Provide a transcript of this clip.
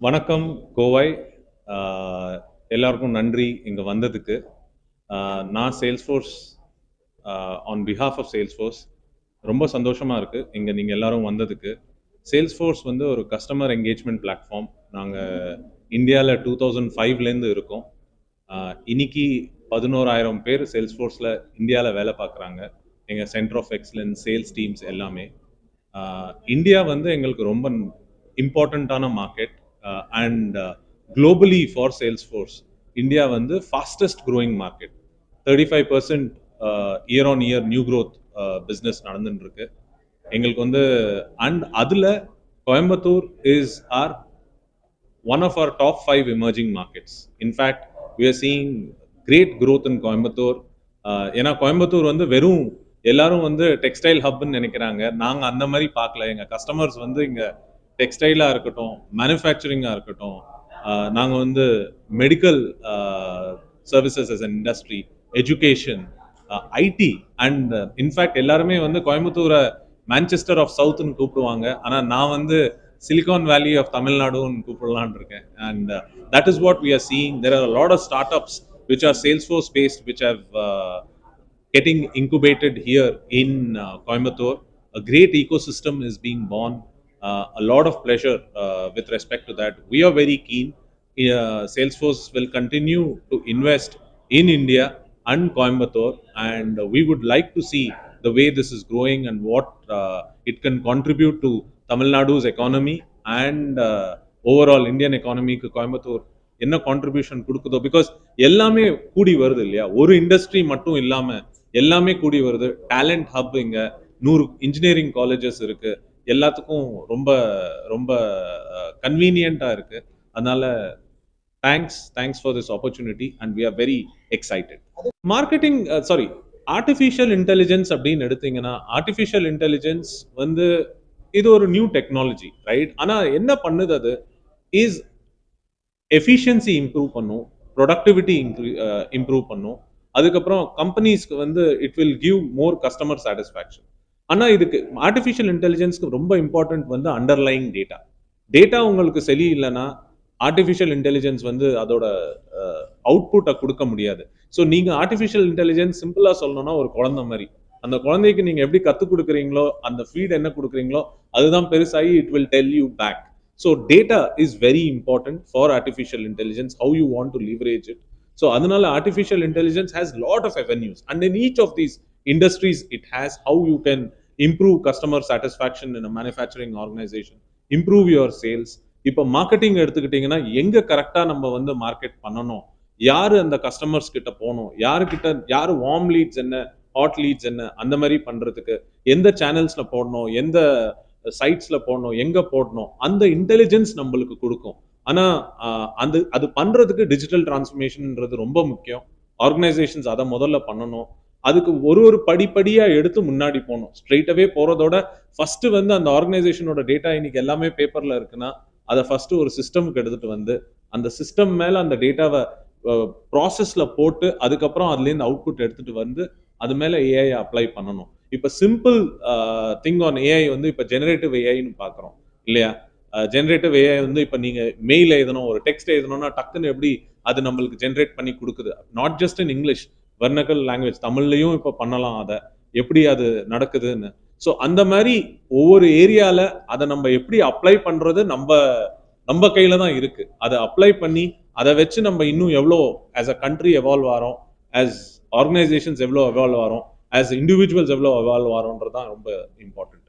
வணக்கம் கோவை. எல்லாருக்கும் நன்றி இங்கே வந்ததுக்கு. நான் Salesforce on behalf of Salesforce ரொம்ப சந்தோஷமாக இருக்குது இங்கே நீங்கள் எல்லாரும் வந்ததுக்கு. சேல்ஸ்ஃபோர்ஸ் வந்து ஒரு கஸ்டமர் என்கேஜ்மெண்ட் பிளாட்ஃபார்ம். நாங்கள் இந்தியாவில் 2005லேருந்து இருக்கோம். இன்னைக்கு 11,000 பேர் சேல்ஸ்ஃபோர்ஸில் இந்தியாவில் வேலை பார்க்குறாங்க. எங்கள் centre of excellence sales teams எல்லாமே. இந்தியா வந்து எங்களுக்கு ரொம்ப இம்பார்ட்டண்ட்டான market. And globally for Salesforce, India வந்து fastest growing market. 35% year on year new growth business நடந்துட்டு இருக்கு எங்களுக்கு வந்து. அண்ட் அதில் Coimbatore is one of our top 5 emerging markets. In fact, we are seeing great growth in Coimbatore. ஏன்னா கோயம்புத்தூர் வந்து வெறும் எல்லாரும் வந்து டெக்ஸ்டைல் ஹப்னு நினைக்கிறாங்க. நாங்கள் அந்த மாதிரி பார்க்கல. எங்கள் கஸ்டமர்ஸ் வந்து இங்கே டெக்ஸ்டைலாக இருக்கட்டும், மேனுஃபேக்சரிங்காக இருக்கட்டும், நாங்கள் வந்து medical services as an industry, education, IT and in fact எல்லாருமே வந்து கோயம்புத்தூரை மான்செஸ்டர் ஆஃப் சவுத்னு கூப்பிடுவாங்க. ஆனால் நான் வந்து சிலிகான் வேலி ஆஃப் தமிழ்நாடுன்னு கூப்பிடலான் இருக்கேன். And that is what we are seeing. There are lot of startups which are Salesforce based which have getting incubated here in Coimbatore. A great ecosystem is being born. A lot of pleasure with respect to that. We are very keen. Salesforce will continue to invest in India and Coimbatore, and we would like to see the way this is growing and what it can contribute to Tamil Nadu's economy and overall Indian economy க்கு Coimbatore என்ன contribution கொடுக்குதோ. Because எல்லாமே கூடி வருது இல்லையா, ஒரு industry மட்டும் இல்லாம எல்லாமே கூடி வருது. டேலண்ட் ஹப் இங்க 100 இன்ஜினியரிங் காலேஜஸ் இருக்கு. எல்லாத்துக்கும் ரொம்ப ரொம்ப கன்வீனியண்டா இருக்கு. அதனால thanks for this opportunity and we are very excited. Marketing artificial intelligence அப்படின்னு எடுத்தீங்கன்னா, ஆர்டிஃபிஷியல் இன்டெலிஜென்ஸ் வந்து இது ஒரு நியூ டெக்னாலஜி, ரைட்? ஆனா என்ன பண்ணுது, அது இஸ் எஃபிஷியன்சி இம்ப்ரூவ் பண்ணும், ப்ரொடக்டிவிட்டி இம்ப்ரூவ் பண்ணும். அதுக்கப்புறம் கம்பெனிஸ்க்கு வந்து it will give more customer satisfaction. ஆனால் இதுக்கு ஆர்டிஃபிஷியல் இன்டெலிஜென்ஸ்க்கு ரொம்ப இம்பார்ட்டன்ட் வந்து அண்டர்லைங் டேட்டா. டேட்டா உங்களுக்கு சரி இல்லைன்னா ஆர்டிஃபிஷியல் இன்டெலிஜென்ஸ் வந்து அதோட அவுட்புட்டை கொடுக்க முடியாது. ஸோ நீங்கள் ஆர்டிஃபிஷியல் இன்டெலிஜென்ஸ் சிம்பிளாக சொல்லணும்னா ஒரு குழந்தை மாதிரி. அந்த குழந்தைக்கு நீங்கள் எப்படி கற்றுக் கொடுக்குறீங்களோ, அந்த ஃபீட் என்ன கொடுக்குறீங்களோ அதுதான் பெருசாகி it will tell you back. So data is very important for artificial intelligence, how you want to leverage it. So அதனால artificial intelligence has lot of avenues and in each of these industries it has how you can improve customer satisfaction in a manufacturing organization, improve your sales. இப்போ marketing எடுத்துக்கிட்டீங்கன்னா, எங்க கரெக்டா நம்ம வந்து market பண்ணணும், யாரு அந்த கஸ்டமர்ஸ் கிட்ட போகணும், யாரு வார்ம் லீட்ஸ் என்ன, ஹாட் லீட்ஸ் என்ன, அந்த மாதிரி பண்றதுக்கு எந்த சேனல்ஸ்ல போடணும், எந்த சைட்ஸ்ல போடணும், எங்க போடணும், அந்த இன்டெலிஜென்ஸ் நம்மளுக்கு கொடுக்கும். ஆனா அது பண்றதுக்கு டிஜிட்டல் டிரான்ஸ்ஃபர்மேஷன்ன்றது ரொம்ப முக்கியம். ஆர்கனைசேஷன்ஸ் அதை முதல்ல பண்ணணும். அதுக்கு ஒரு படிப்படியா எடுத்து முன்னாடி போகணும். ஸ்ட்ரெயிட்டாவே போறதோட ஃபர்ஸ்ட் வந்து அந்த ஆர்கனைசேஷனோட டேட்டா இன்னைக்கு எல்லாமே பேப்பர்ல இருக்குன்னா, அதை ஃபர்ஸ்ட் ஒரு சிஸ்டமுக்கு எடுத்துட்டு வந்து அந்த சிஸ்டம் மேல அந்த டேட்டாவை ப்ராசஸ்ல போட்டு அதுக்கப்புறம் அதுலேருந்து அவுட்புட் எடுத்துட்டு வந்து அது மேல ஏஐ அப்ளை பண்ணணும். இப்போ சிம்பிள் திங் ஆன் ஏஐ வந்து இப்போ ஜெனரேட்டிவ் ஏஐன்னு பார்க்குறோம் இல்லையா? ஜெனரேட்டிவ் ஏஐ வந்து இப்போ நீங்க மெயில் எழுதணும், ஒரு டெக்ஸ்ட் எழுதணும்னா டக்குன்னு எப்படி அது நம்மளுக்கு ஜென்ரேட் பண்ணி கொடுக்குது. Not just in English, vernacular language தமிழ்லையும் இப்போ பண்ணலாம். அதை எப்படி அது நடக்குதுன்னு. ஸோ அந்த மாதிரி ஒவ்வொரு ஏரியால அதை நம்ம எப்படி அப்ளை பண்றது நம்ம கையில தான் இருக்கு. அதை அப்ளை பண்ணி அதை வச்சு நம்ம இன்னும் எவ்வளோ ஆஸ் அ கண்ட்ரி எவால்வ் ஆகிறோம், ஆஸ் ஆர்கனைசேஷன்ஸ் எவ்வளோ எவால்வ் ஆகிறோம், ஆஸ் இண்டிவிஜுவல்ஸ் எவ்வளோ எவால்வ் ஆகிறோன்றது தான் ரொம்ப இம்பார்ட்டன்ட்.